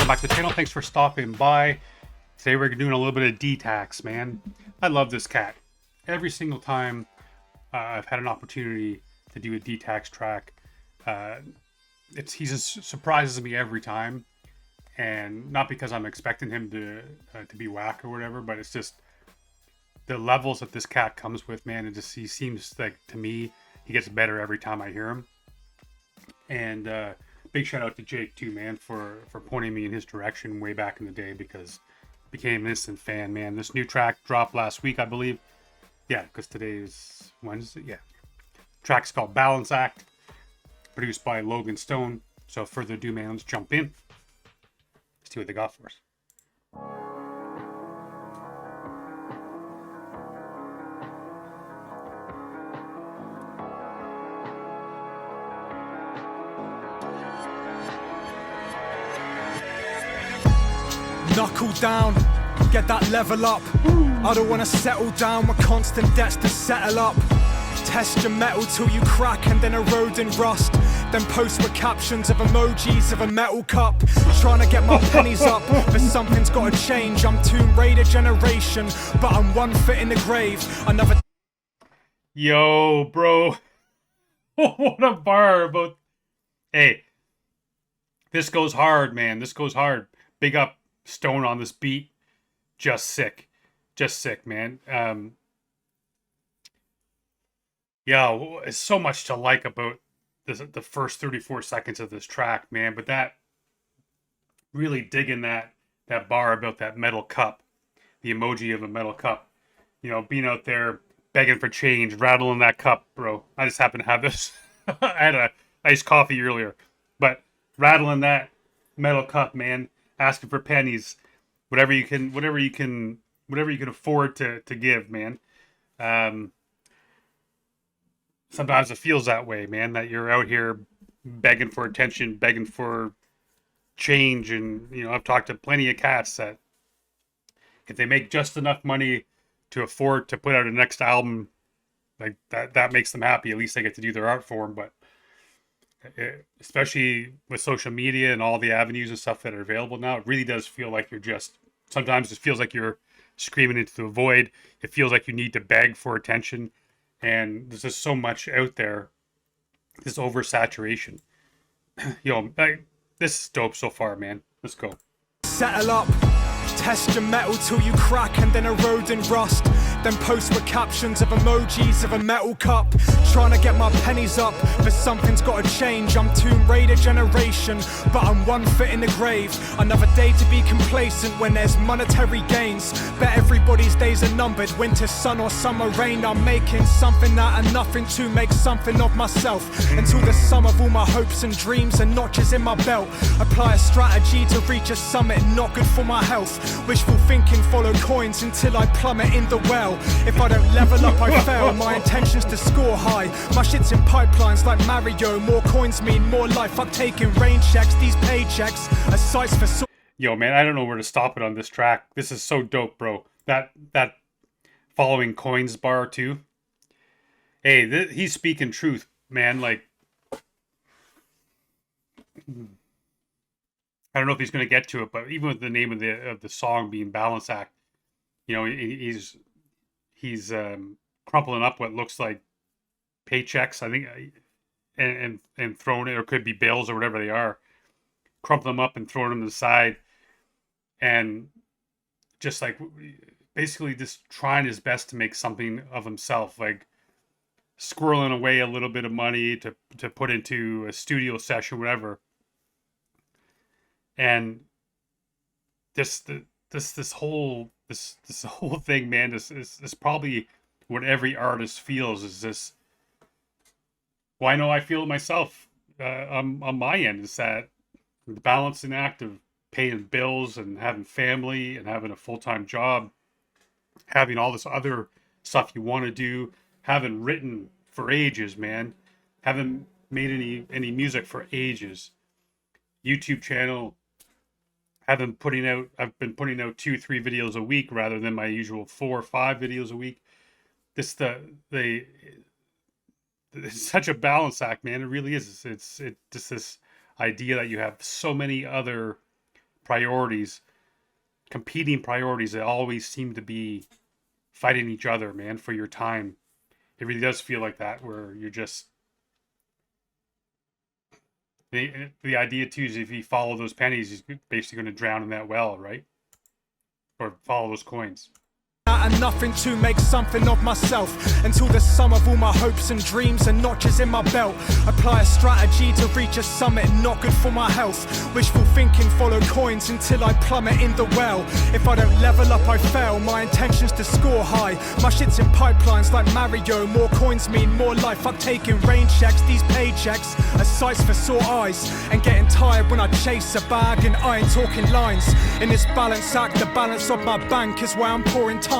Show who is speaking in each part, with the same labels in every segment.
Speaker 1: welcome back to the channel. Thanks for stopping by. Today we're doing a little bit of Detax, man. I love this cat. Every single time I've had an opportunity to do a Detax track, he just surprises me every time. And not because I'm expecting him to be whack or whatever, but it's just the levels that this cat comes with, man. He seems like, to me, he gets better every time I hear him. And big shout out to Jake too, man, for pointing me in his direction way back in the day, because I became an instant fan, man. This new track dropped last week, I believe. Yeah, because today is Wednesday. Yeah. Track's called Balance Act, produced by Logan Stone. So without further ado, man, let's jump in. Let's see what they got for us.
Speaker 2: Knuckle down, get that level up. I don't wanna settle down with constant debts to settle up. Test your metal till you crack and then erode and rust. Then post with captions of emojis of a metal cup. Trying to get my pennies up, but something's gotta change. I'm Tomb Raider generation, but I'm 1 foot in the grave. Another.
Speaker 1: Yo, bro. What a bar about. Hey, this goes hard, man. This goes hard. Big up Stone on this beat. Just sick, man. Yeah, it's so much to like about the first 34 seconds of this track, man. But that really digging that bar about that metal cup, the emoji of a metal cup, you know, being out there begging for change, rattling that cup, bro. I just happen to have this. I had a iced coffee earlier, but rattling that metal cup, man, asking for pennies, whatever you can afford to give, man. Sometimes it feels that way, man, that you're out here begging for attention, begging for change. And, you know, I've talked to plenty of cats that if they make just enough money to afford to put out a next album, like that makes them happy. At least they get to do their art form. But especially with social media and all the avenues and stuff that are available now, it really does feel like sometimes it feels like you're screaming into the void. It feels like you need to beg for attention. And there's just so much out there, this oversaturation. Yo, this is dope so far, man. Let's go.
Speaker 2: Settle up, test your metal till you crack and then erode and rust. Then post with captions of emojis of a metal cup. Trying to get my pennies up, but something's gotta change. I'm Tomb Raider generation, but I'm 1 foot in the grave. Another day to be complacent when there's monetary gains. Bet everybody's days are numbered, winter sun or summer rain. I'm making something out of nothing to make something of myself. Until the sum of all my hopes and dreams and notches in my belt. Apply a strategy to reach a summit, not good for my health. Wishful thinking, follow coins until I plummet in the well. If I don't level up, I fail. My intention's to score high. My shit's in pipelines like Mario. More coins mean more life. I'm taking rain checks. These paychecks are sites for.
Speaker 1: Yo, man, I don't know where to stop it on this track. This is so dope, bro. That following coins bar too. Hey, he's speaking truth, man. Like, I don't know if he's gonna get to it, but even with the name of the song being Balance Act, you know, he's crumpling up what looks like paychecks, I think, and throwing it, or could be bills or whatever they are, crumpling them up and throwing them to the side, and just like basically just trying his best to make something of himself, like squirreling away a little bit of money to put into a studio session, whatever. And this whole thing, man, is probably what every artist feels. Is this? Well, I know I feel it myself on my end. Is that the balancing act of paying bills and having family and having a full-time job, having all this other stuff you want to do, haven't written for ages, man, haven't made any music for ages, YouTube channel. I've been putting out 2-3 videos a week rather than my usual 4 or 5 videos a week. It's such a balance act, man. It really is. It's just this idea that you have so many other priorities, competing priorities that always seem to be fighting each other, man, for your time. It really does feel like that, where you're just the idea too is if you follow those pennies, you're basically going to drown in that well, right? Or follow those coins.
Speaker 2: And nothing to make something of myself until the sum of all my hopes and dreams and notches in my belt. Apply a strategy to reach a summit, not good for my health. Wishful thinking, follow coins until I plummet in the well. If I don't level up, I fail. My intention's to score high. My shit's in pipelines like Mario. More coins mean more life. I'm taking rain checks, these paychecks are sights for sore eyes. And getting tired when I chase a bag and I ain't talking lines. In this balance act, the balance of my bank is where I'm pouring time.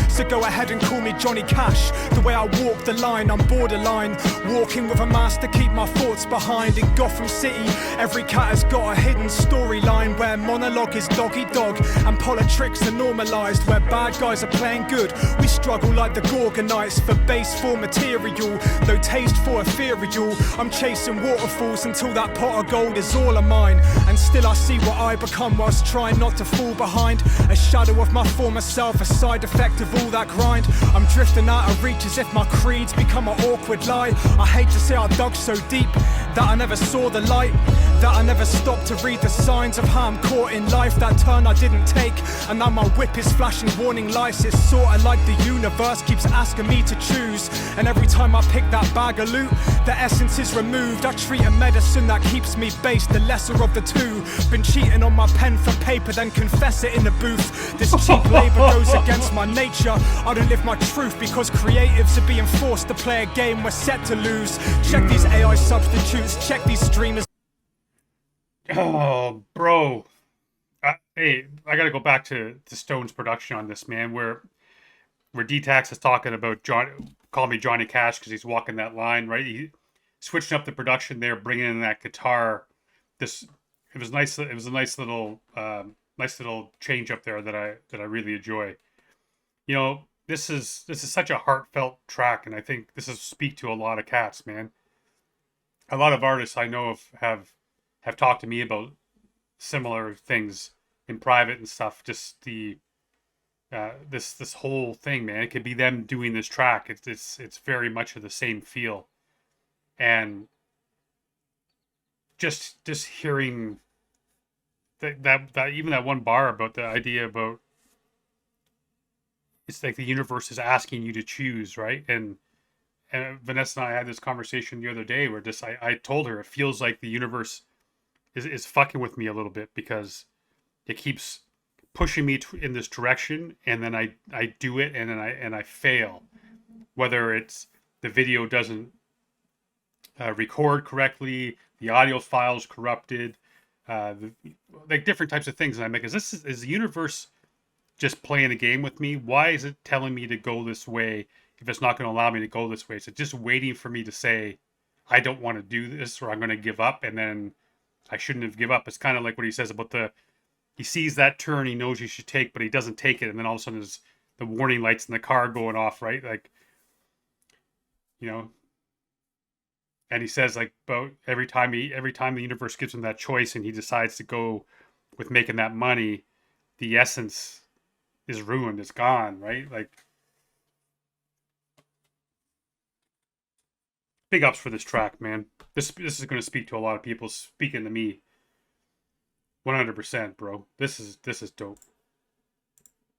Speaker 2: So go ahead and call me Johnny Cash. The way I walk the line, I'm borderline. Walking with a mask to keep my thoughts behind. In Gotham City, every cat has got a hidden storyline where monologue is doggy dog and politics are normalized. Where bad guys are playing good, we struggle like the Gorgonites for base for material, no taste for ethereal. I'm chasing waterfalls until that pot of gold is all of mine. And still I see what I become whilst trying not to fall behind. A shadow of my former self, a side effect of all that grind. I'm drifting out of reach as if my creeds become an awkward lie. I hate to say I dug so deep that I never saw the light, that I never stopped to read the signs of how I'm caught in life. That turn I didn't take, and now my whip is flashing warning lights. It's sorta like the universe keeps asking me to choose, and every time I pick that bag of loot, the essence is removed. I treat a medicine that keeps me based, the lesser of the two. Been cheating on my pen for paper, then confess it in the booth. This cheap labour goes against my nature. I don't live my truth because creatives are being forced to play a game we're set to lose. Check these AI substitutes, check these streamers.
Speaker 1: Oh, bro. Hey, I gotta go back to Stone's production on this, man, where Detax is talking about call me Johnny Cash because he's walking that line, right? He switching up the production there, bringing in that guitar. It was nice. It was a nice little change up there that I really enjoy. You know, this is such a heartfelt track, and I think this is speak to a lot of cats, man. A lot of artists I know have talked to me about similar things in private and stuff. Just the this whole thing, man. It could be them doing this track. It's very much of the same feel, and just hearing that even that one bar about the idea about it's like the universe is asking you to choose, right? And Vanessa and I had this conversation the other day where I told her it feels like the universe is fucking with me a little bit because it keeps pushing me in this direction, and then I do it, and then I fail. Whether it's the video doesn't record correctly, the audio file's corrupted, like different types of things, and I'm like, is the universe just playing a game with me? Why is it telling me to go this way if it's not going to allow me to go this way? Is it just waiting for me to say I don't want to do this, or I'm going to give up, and then I shouldn't have give up? It's kind of like what he says about he sees that turn he knows he should take, but he doesn't take it, and then all of a sudden there's the warning lights in the car going off, right? Like, you know, and he says like about every time the universe gives him that choice and he decides to go with making that money, the essence is ruined, it's gone, right? Like, big ups for this track, man. This is going to speak to a lot of people, speaking to me 100%, bro. This is dope.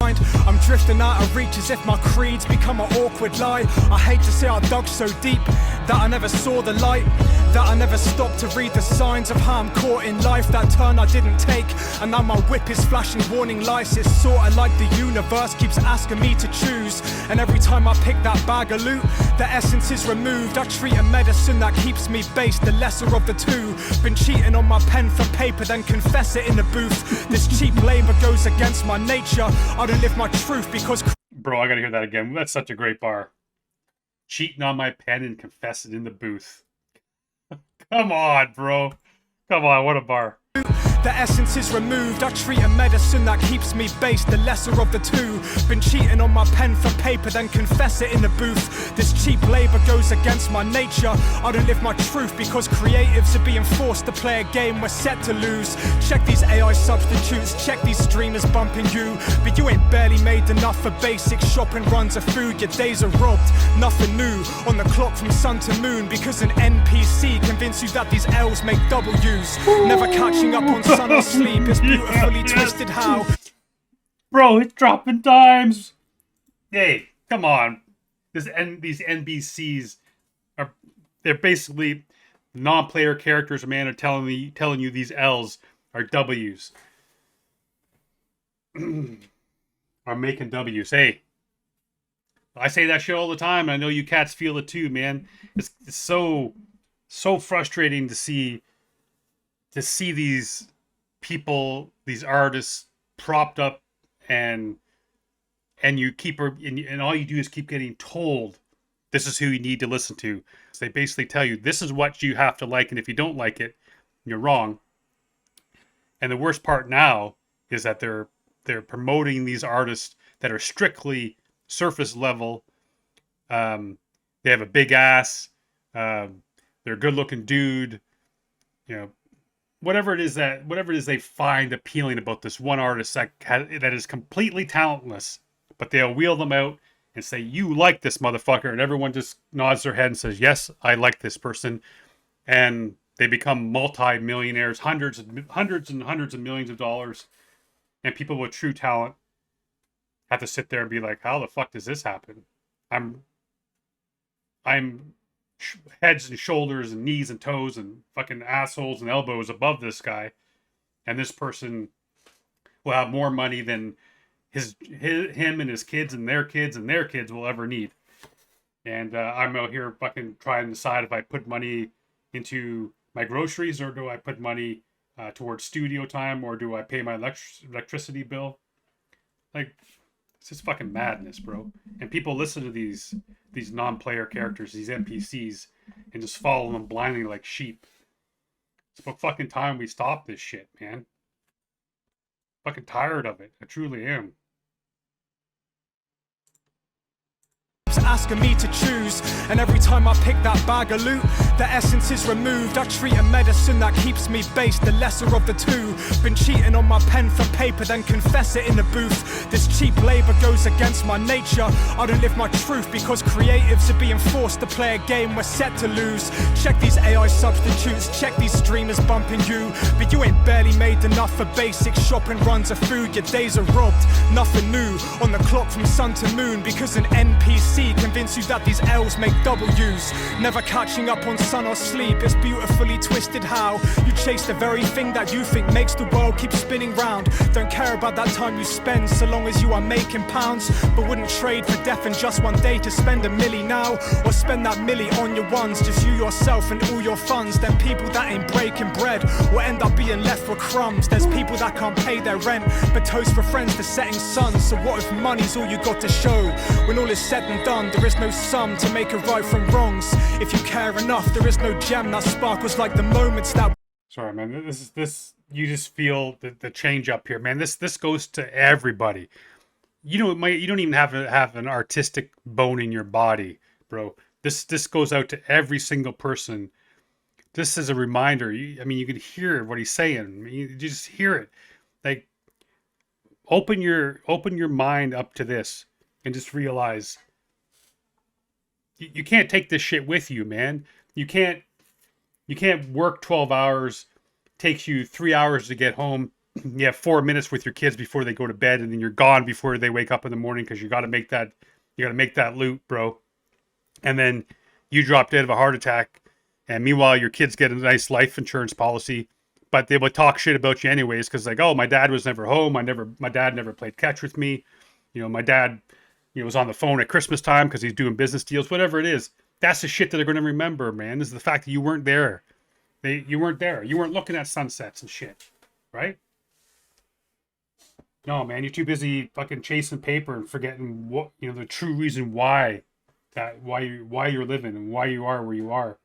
Speaker 2: I'm drifting out of reach as if my creeds become an awkward lie. I hate to say I dug so deep that I never saw the light, that I never stopped to read the signs of how I'm caught in life. That turn I didn't take, and now my whip is flashing warning lights. It's sorta like the universe keeps asking me to choose, and every time I pick that bag of loot, the essence is removed. I treat a medicine that keeps me based, the lesser of the two. Been cheating on my pen for paper, then confess it in the booth. This cheap labour goes against my nature. I don't live my truth because...
Speaker 1: Bro, I gotta hear that again. That's such a great bar. Cheating on my pen and confess it in the booth. Come on, bro. Come on, what a bar.
Speaker 2: The essence is removed. I treat a medicine that keeps me based, the lesser of the two. Been cheating on my pen for paper, then confess it in the booth. This cheap labour goes against my nature. I don't live my truth because creatives are being forced to play a game we're set to lose. Check these AI substitutes, check these streamers bumping you. But you ain't barely made enough for basic shopping runs of food. Your days are robbed, nothing new. On the clock from sun to moon, because an NPC convinced you that these L's make W's. Never catching up on sun or sleep. It's beautifully twisted how.
Speaker 1: Bro, it's dropping dimes. Hey, come on. These NBCs they're basically non-player characters, man, are telling you these L's are W's. Are making W's. Hey, I say that shit all the time, and I know you cats feel it too, man. It's so frustrating to see these people, these artists propped up, and all you do is keep getting told this is who you need to listen to. So they basically tell you this is what you have to like, and if you don't like it, you're wrong. And the worst part now is that they're promoting these artists that are strictly surface level. They have a big ass. They're a good looking dude. You know, whatever it is they find appealing about this one artist that is completely talentless, but they'll wheel them out and say, you like this motherfucker, and everyone just nods their head and says, yes, I like this person. And they become multi-millionaires, hundreds and hundreds of millions of dollars. And people with true talent have to sit there and be like, how the fuck does this happen? I'm heads and shoulders and knees and toes and fucking assholes and elbows above this guy. And this person will have more money than him and his kids and their kids will ever need. And I'm out here fucking trying to decide if I put money into my groceries, or do I put money towards studio time, or do I pay my electricity bill? Like, it's just fucking madness, bro. And people listen to these non-player characters, these NPCs, and just follow them blindly like sheep. It's about fucking time we stop this shit, man. Fucking tired of it. I truly am.
Speaker 2: Asking me to choose, and every time I pick that bag of loot, the essence is removed. I treat a medicine that keeps me based, the lesser of the two. Been cheating on my pen for paper, then confess it in the booth. This cheap labour goes against my nature. I don't live my truth because creatives are being forced to play a game we're set to lose. Check these AI substitutes, check these streamers bumping you. But you ain't barely made enough for basic shopping runs of food. Your days are robbed, nothing new. On the clock from sun to moon, because an NPC convince you that these L's make W's. Never catching up on sun or sleep. It's beautifully twisted how you chase the very thing that you think makes the world keep spinning round. Don't care about that time you spend, so long as you are making pounds. But wouldn't trade for death in just one day to spend a milli now, or spend that milli on your ones, just you, yourself and all your funds. Then people that ain't breaking bread will end up being left with crumbs. There's people that can't pay their rent, but toast for friends to setting sun. So what if money's all you got to show? When all is said and done, there is no sum to make it right from wrongs. If you care enough, there is no gem that sparkles like the moments that...
Speaker 1: Sorry, man. This you just feel the change up here, man. This goes to everybody. You don't even have an artistic bone in your body, bro. This goes out to every single person. This is a reminder. You can hear what he's saying. You just hear it. Like, open your mind up to this and just realize you can't take this shit with you, man. You can't work 12 hours, takes you 3 hours to get home. You have 4 minutes with your kids before they go to bed, and then you're gone before they wake up in the morning because you got to make that loot, bro. And then you drop dead of a heart attack, and meanwhile your kids get a nice life insurance policy, but they would talk shit about you anyways because, like, oh, my dad was never home. My dad never played catch with me. My dad, was on the phone at Christmas time because he's doing business deals. Whatever it is, that's the shit that they're going to remember, man. Is the fact that you weren't there. You weren't there. You weren't looking at sunsets and shit, right? No, man, you're too busy fucking chasing paper and forgetting what the true reason why you're living and why you are where you are.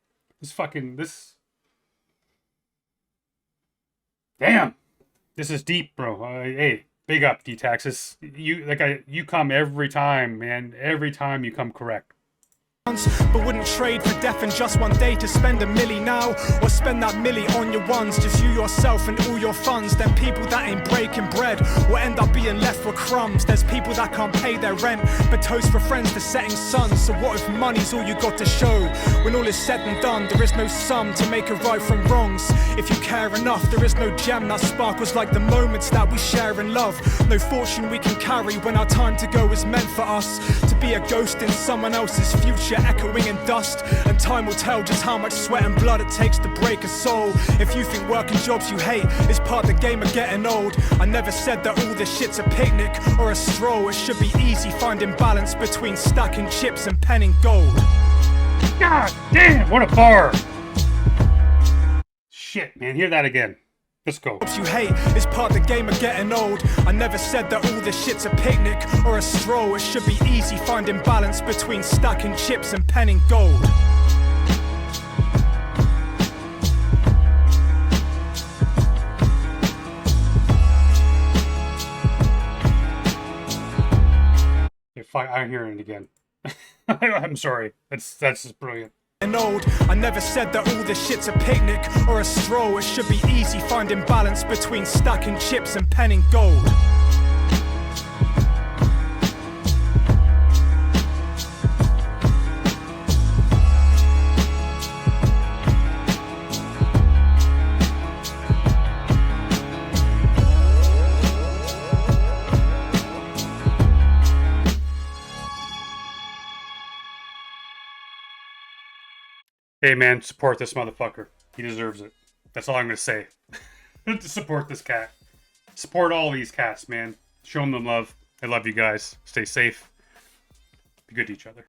Speaker 1: Damn. This is deep, bro. Hey, big up, Detax. You come every time, man. Every time you come correct.
Speaker 2: But wouldn't trade for death in just one day to spend a milli now, or spend that milli on your ones, just you, yourself and all your funds. Then people that ain't breaking bread will end up being left with crumbs. There's people that can't pay their rent, but toast for friends the setting sun. So what if money's all you got to show? When all is said and done, there is no sum to make a right from wrongs. If you care enough, there is no gem that sparkles like the moments that we share in love. No fortune we can carry when our time to go is meant for us to be a ghost in someone else's future, echoing in dust. And time will tell just how much sweat and blood it takes to break a soul. If you think working jobs you hate is part of the game of getting old, I never said that all this shit's a picnic or a stroll. It should be easy finding balance between stacking chips and penning gold.
Speaker 1: God damn, what a bar! Shit, man, hear that again. Let's go.
Speaker 2: You hate is part of the game of getting old. I never said that all this shit's a picnic or a stroll. It should be easy finding balance between stacking chips and penning gold.
Speaker 1: If I'm hearing it again. I'm sorry. That's just brilliant.
Speaker 2: Old. I never said that all this shit's a picnic or a stroll. It should be easy finding balance between stacking chips and penning gold.
Speaker 1: Hey man, support this motherfucker. He deserves it. That's all I'm gonna say. To support this cat. Support all these cats, man. Show them the love. I love you guys. Stay safe. Be good to each other.